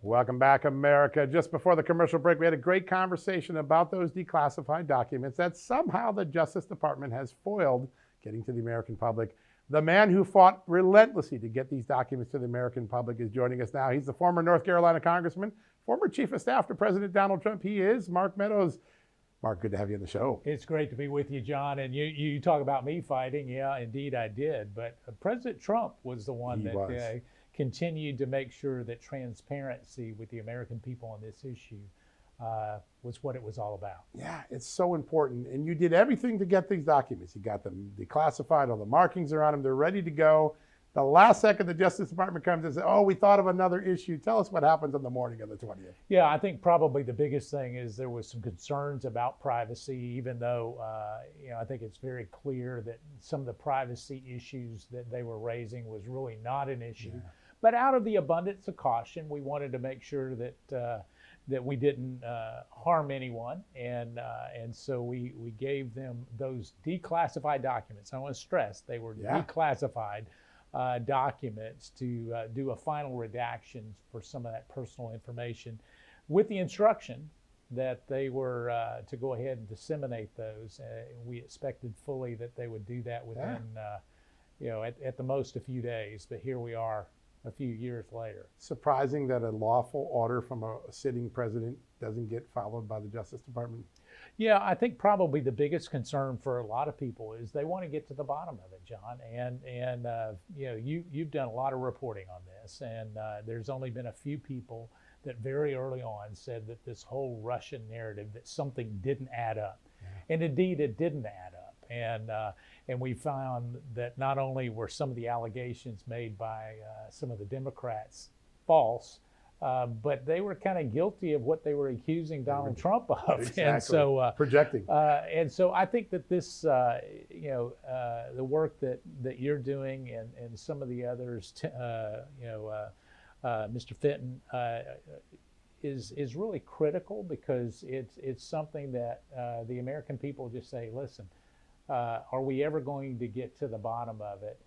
Welcome back, America. Just before the commercial break, we had a great conversation about those declassified documents that somehow the Justice Department has foiled getting to the American public. The man who fought relentlessly to get these documents to the American public is joining us now. He's the former North Carolina congressman, former chief of staff to President Donald Trump. He is Mark Meadows. Mark, good to have you on the show. It's great to be with you, John. And you talk about me fighting. Yeah, indeed I did. But President Trump was the one that continued to make sure that transparency with the American people on this issue was what it was all about. Yeah, it's so important. And you did everything to get these documents. You got them declassified, all the markings are on them, they're ready to go. The last second the Justice Department comes and says, oh, we thought of another issue. Tell us what happens on the morning of the 20th. Yeah, I think probably the biggest thing is there was some concerns about privacy, even though, I think it's very clear that some of the privacy issues that they were raising was really not an issue. Yeah. But out of the abundance of caution, we wanted to make sure that we didn't harm anyone, and so we gave them those declassified documents. I want to stress they were declassified documents to do a final redaction for some of that personal information, with the instruction that they were to go ahead and disseminate those. We expected fully that they would do that within, at the most a few days. But here we are, a few years later. Surprising that a lawful order from a sitting president doesn't get followed by the Justice Department. Yeah, I think probably the biggest concern for a lot of people is they want to get to the bottom of it, John. And you've done a lot of reporting on this, and there's only been a few people that very early on said that this whole Russian narrative, that something didn't add up. Yeah. And indeed it didn't add up. And we found that not only were some of the allegations made by some of the Democrats false, but they were kind of guilty of what they were accusing Donald Trump of. Exactly. And so projecting. And so I think that this, the work that you're doing and some of the others, Mr. Fenton, is really critical, because it's something that the American people just say, listen, are we ever going to get to the bottom of it?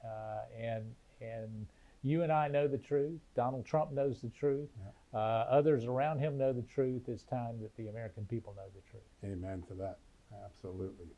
And you and I know the truth. Donald Trump knows the truth. Yeah. Others around him know the truth. It's time that the American people know the truth. Amen to that. Absolutely.